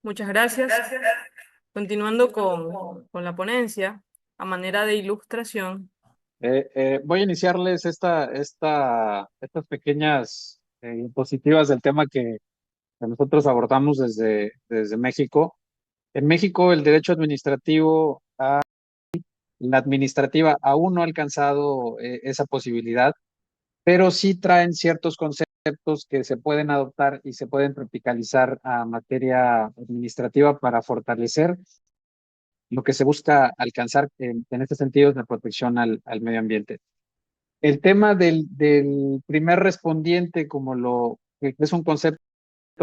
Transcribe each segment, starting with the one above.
Muchas gracias. Continuando con la ponencia, a manera de ilustración, Voy a iniciarles estas pequeñas diapositivas del tema que nosotros abordamos desde México. En México, el derecho administrativo, la administrativa aún no ha alcanzado esa posibilidad, pero sí traen ciertos conceptos que se pueden adoptar y se pueden tropicalizar a materia administrativa para fortalecer lo que se busca alcanzar en este sentido es la protección al medio ambiente. El tema del primer respondiente, que es un concepto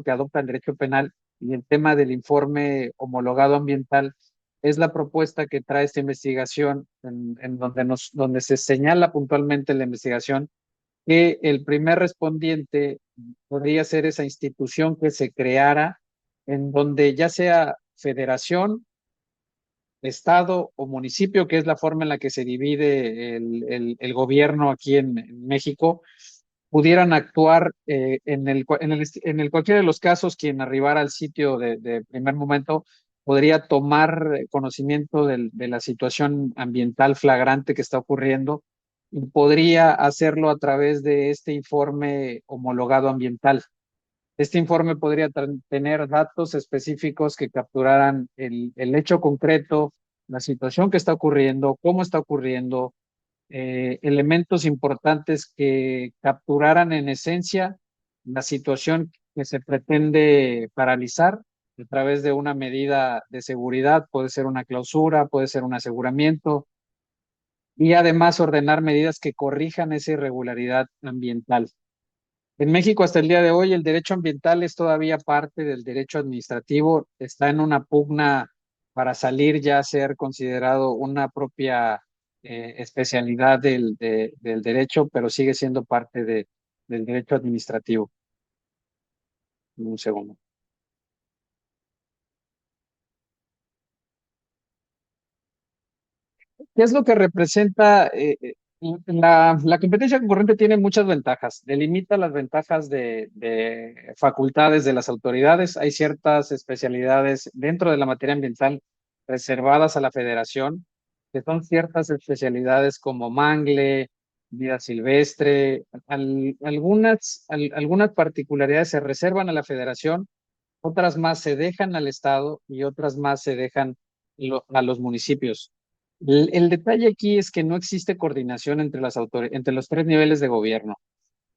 que adopta el derecho penal, y el tema del informe homologado ambiental, es la propuesta que trae esta investigación, en donde se señala puntualmente en la investigación que el primer respondiente podría ser esa institución que se creara, en donde ya sea federación, estado o municipio, que es la forma en la que se divide el gobierno aquí en México, pudieran actuar en el cualquiera de los casos. Quien arribara al sitio de primer momento podría tomar conocimiento de la situación ambiental flagrante que está ocurriendo y podría hacerlo a través de este informe homologado ambiental. Este informe podría tener datos específicos que capturaran el hecho concreto, la situación que está ocurriendo, cómo está ocurriendo, elementos importantes que capturaran en esencia la situación que se pretende paralizar a través de una medida de seguridad. Puede ser una clausura, puede ser un aseguramiento, y además ordenar medidas que corrijan esa irregularidad ambiental. En México, hasta el día de hoy, el derecho ambiental es todavía parte del derecho administrativo. Está en una pugna para salir ya a ser considerado una propia especialidad del derecho, pero sigue siendo parte del derecho administrativo. Un segundo. ¿Qué es lo que representa? La competencia concurrente tiene muchas ventajas. Delimita las ventajas de facultades de las autoridades. Hay ciertas especialidades dentro de la materia ambiental reservadas a la federación, que son ciertas especialidades como mangle, vida silvestre. Algunas particularidades se reservan a la federación, otras más se dejan al estado y otras más se dejan a los municipios. El detalle aquí es que no existe coordinación entre los tres niveles de gobierno.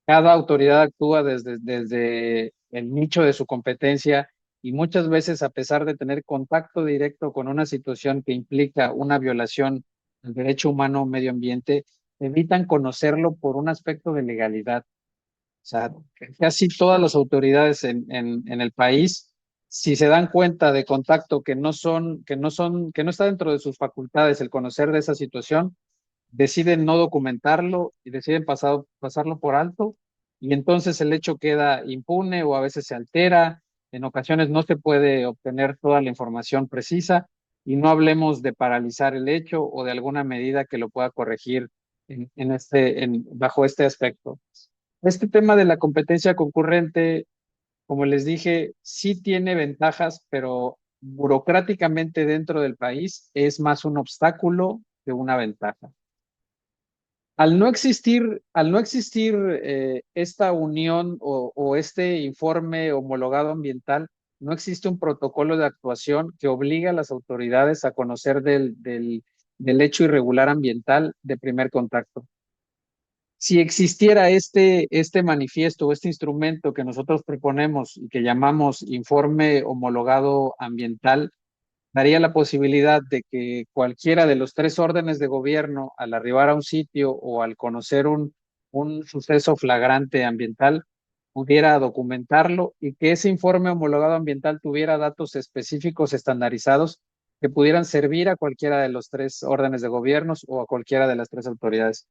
Cada autoridad actúa desde el nicho de su competencia, y muchas veces, a pesar de tener contacto directo con una situación que implica una violación del derecho humano o medio ambiente, evitan conocerlo por un aspecto de legalidad. O sea, casi todas las autoridades en el país, si se dan cuenta de contacto que no está dentro de sus facultades el conocer de esa situación, deciden no documentarlo y deciden pasarlo por alto, y entonces el hecho queda impune o a veces se altera. En ocasiones no se puede obtener toda la información precisa, y no hablemos de paralizar el hecho o de alguna medida que lo pueda corregir bajo este aspecto. Este tema de la competencia concurrente, como les dije, sí tiene ventajas, pero burocráticamente dentro del país es más un obstáculo que una ventaja. Al no existir esta unión o este informe homologado ambiental, no existe un protocolo de actuación que obliga a las autoridades a conocer del hecho irregular ambiental de primer contacto. Si existiera este manifiesto o este instrumento que nosotros proponemos y que llamamos informe homologado ambiental, daría la posibilidad de que cualquiera de los tres órdenes de gobierno, al arribar a un sitio o al conocer un suceso flagrante ambiental, pudiera documentarlo, y que ese informe homologado ambiental tuviera datos específicos estandarizados que pudieran servir a cualquiera de los tres órdenes de gobiernos o a cualquiera de las tres autoridades.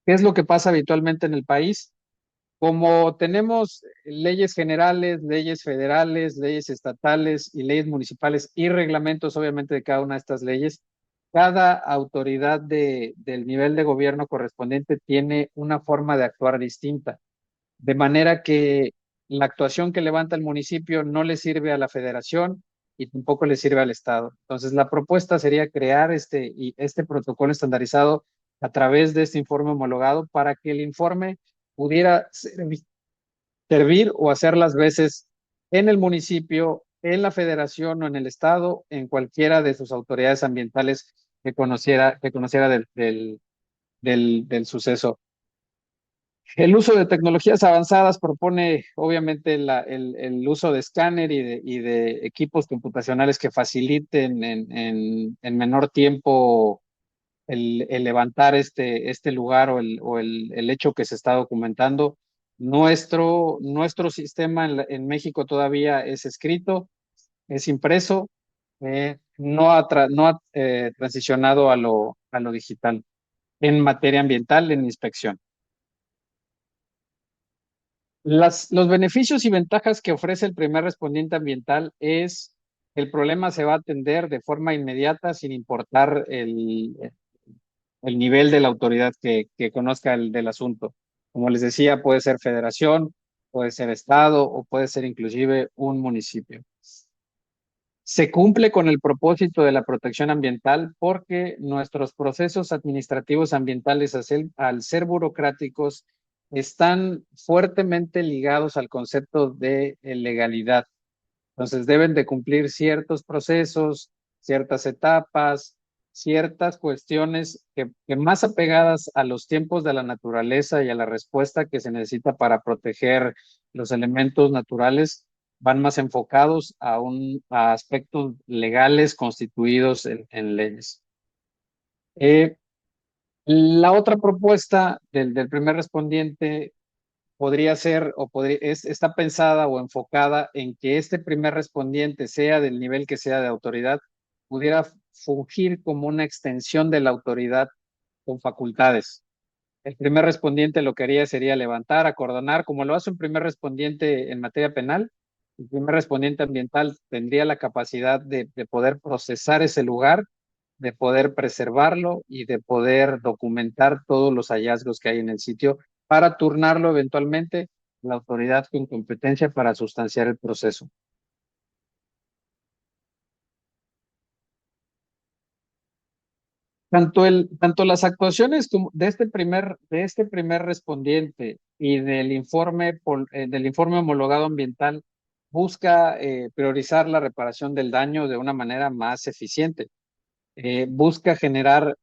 ¿Qué es lo que pasa habitualmente en el país? Como tenemos leyes generales, leyes federales, leyes estatales y leyes municipales y reglamentos, obviamente, de cada una de estas leyes, cada autoridad del nivel de gobierno correspondiente tiene una forma de actuar distinta. De manera que la actuación que levanta el municipio no le sirve a la federación, y tampoco le sirve al Estado. Entonces, la propuesta sería crear este protocolo estandarizado a través de este informe homologado para que el informe pudiera servir o hacer las veces en el municipio, en la federación o en el Estado, en cualquiera de sus autoridades ambientales que conociera del suceso. El uso de tecnologías avanzadas propone, obviamente, el uso de escáner y de equipos computacionales que faciliten en menor tiempo el levantar este lugar o el hecho que se está documentando. Nuestro sistema en México todavía es escrito, es impreso, no ha transicionado a lo digital en materia ambiental, en inspección. Los beneficios y ventajas que ofrece el primer respondiente ambiental es el problema se va a atender de forma inmediata sin importar el nivel de la autoridad que conozca del asunto. Como les decía, puede ser federación, puede ser estado o puede ser inclusive un municipio. Se cumple con el propósito de la protección ambiental porque nuestros procesos administrativos ambientales, al ser burocráticos, están fuertemente ligados al concepto de legalidad. Entonces deben de cumplir ciertos procesos, ciertas etapas, ciertas cuestiones que más apegadas a los tiempos de la naturaleza y a la respuesta que se necesita para proteger los elementos naturales, van más enfocados a aspectos legales constituidos en leyes. Eh, la otra propuesta del primer respondiente podría ser está pensada o enfocada en que este primer respondiente, sea del nivel que sea de autoridad, pudiera fungir como una extensión de la autoridad con facultades. El primer respondiente lo que haría sería levantar, acordonar, como lo hace un primer respondiente en materia penal. El primer respondiente ambiental tendría la capacidad de poder procesar ese lugar, de poder preservarlo y de poder documentar todos los hallazgos que hay en el sitio para turnarlo eventualmente a la autoridad con competencia para sustanciar el proceso. Tanto las actuaciones de este primer respondiente y del informe homologado ambiental busca priorizar la reparación del daño de una manera más eficiente. Busca generar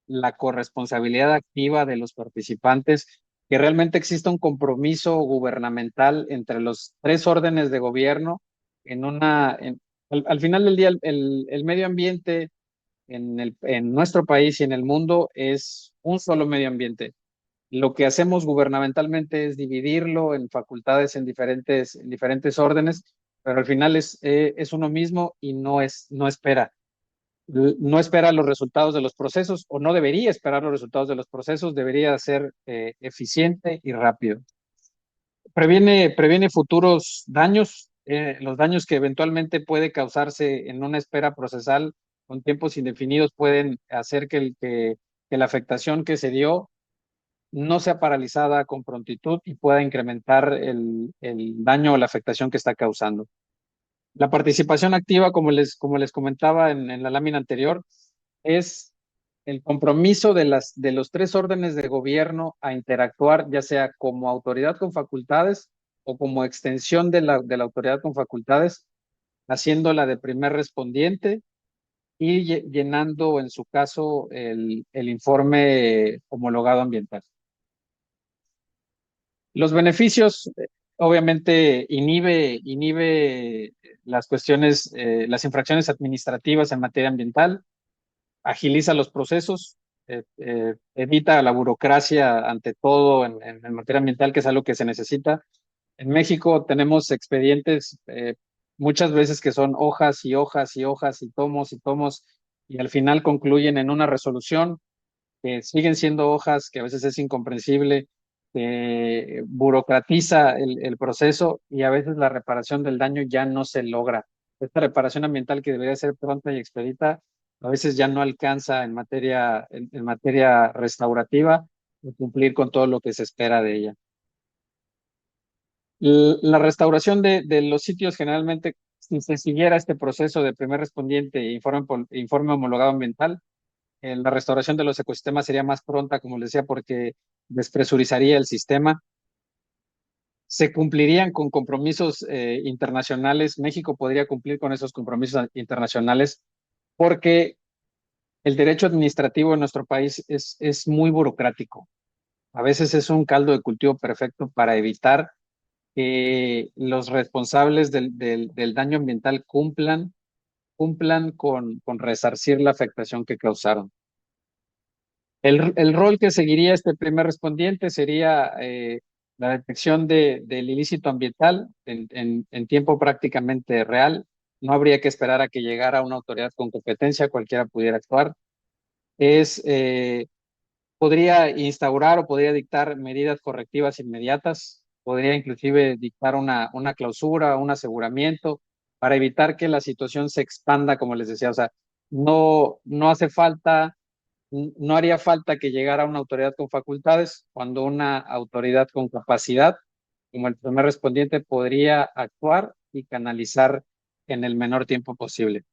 la corresponsabilidad activa de los participantes, que realmente exista un compromiso gubernamental entre los tres órdenes de gobierno al final del día el medio ambiente en nuestro país y en el mundo es un solo medio ambiente. Lo que hacemos gubernamentalmente es dividirlo en facultades en diferentes órdenes, pero al final es uno mismo y no espera los resultados de los procesos o no debería esperar los resultados de los procesos, debería ser eficiente y rápido. Previene futuros daños, los daños que eventualmente puede causarse en una espera procesal con tiempos indefinidos pueden hacer que la afectación que se dio no sea paralizada con prontitud y pueda incrementar el daño o la afectación que está causando. La participación activa, como les comentaba en la lámina anterior, es el compromiso de los tres órdenes de gobierno a interactuar, ya sea como autoridad con facultades o como extensión de la autoridad con facultades, haciéndola de primer respondiente y llenando, en su caso, el informe homologado ambiental. Los beneficios, obviamente, inhibe las infracciones administrativas en materia ambiental, agiliza los procesos, evita la burocracia ante todo en materia ambiental, que es algo que se necesita. En México tenemos expedientes muchas veces que son hojas y hojas y hojas y tomos, y al final concluyen en una resolución que siguen siendo hojas, que a veces es incomprensible, que burocratiza el proceso y a veces la reparación del daño ya no se logra. Esta reparación ambiental que debería ser pronta y expedita, a veces ya no alcanza en materia restaurativa y cumplir con todo lo que se espera de ella. La restauración de los sitios generalmente si se siguiera este proceso de primer respondiente e informe homologado ambiental, la restauración de los ecosistemas sería más pronta, como les decía, porque despresurizaría el sistema. Se cumplirían con compromisos internacionales. México podría cumplir con esos compromisos internacionales porque el derecho administrativo en nuestro país es muy burocrático. A veces es un caldo de cultivo perfecto para evitar que los responsables del daño ambiental cumplan con resarcir la afectación que causaron. El rol que seguiría este primer respondiente sería la detección del ilícito ambiental en tiempo prácticamente real. No habría que esperar a que llegara una autoridad con competencia, cualquiera pudiera actuar. Es, podría instaurar o podría dictar medidas correctivas inmediatas, podría inclusive dictar una clausura, un aseguramiento para evitar que la situación se expanda, como les decía. O sea, no hace falta, no haría falta que llegara una autoridad con facultades cuando una autoridad con capacidad, como el primer respondiente, podría actuar y canalizar en el menor tiempo posible.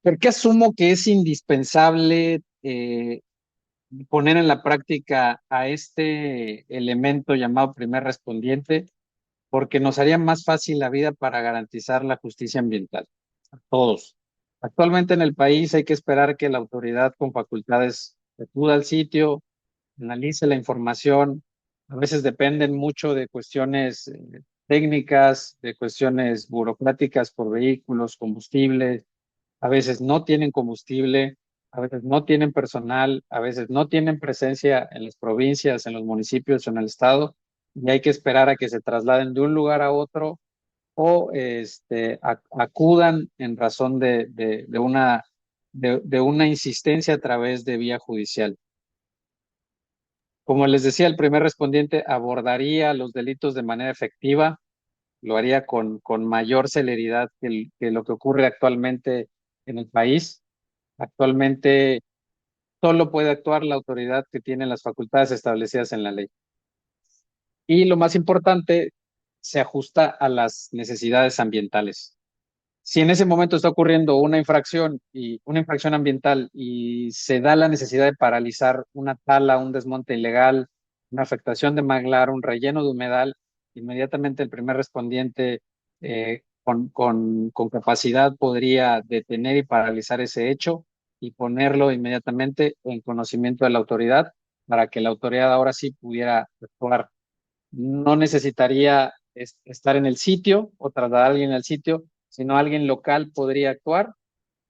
¿Por qué asumo que es indispensable poner en la práctica a este elemento llamado primer respondiente? Porque nos haría más fácil la vida para garantizar la justicia ambiental a todos. Actualmente en el país hay que esperar que la autoridad con facultades acuda al sitio, analice la información. A veces dependen mucho de cuestiones técnicas, de cuestiones burocráticas por vehículos, combustibles. A veces no tienen combustible, a veces no tienen personal, a veces no tienen presencia en las provincias, en los municipios o en el estado, y hay que esperar a que se trasladen de un lugar a otro o acudan en razón de una insistencia a través de vía judicial. Como les decía, el primer respondiente abordaría los delitos de manera efectiva, lo haría con mayor celeridad que lo que ocurre actualmente en el país. Actualmente solo puede actuar la autoridad que tiene las facultades establecidas en la ley. Y lo más importante, se ajusta a las necesidades ambientales. Si en ese momento está ocurriendo una infracción ambiental y se da la necesidad de paralizar una tala, un desmonte ilegal, una afectación de manglar, un relleno de humedal, inmediatamente el primer respondiente con capacidad podría detener y paralizar ese hecho y ponerlo inmediatamente en conocimiento de la autoridad para que la autoridad ahora sí pudiera actuar. No necesitaría estar en el sitio o trasladar a alguien al sitio, sino alguien local podría actuar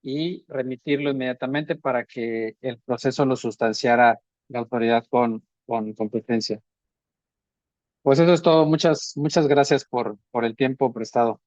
y remitirlo inmediatamente para que el proceso lo sustanciara la autoridad con competencia. Pues eso es todo. Muchas gracias por el tiempo prestado.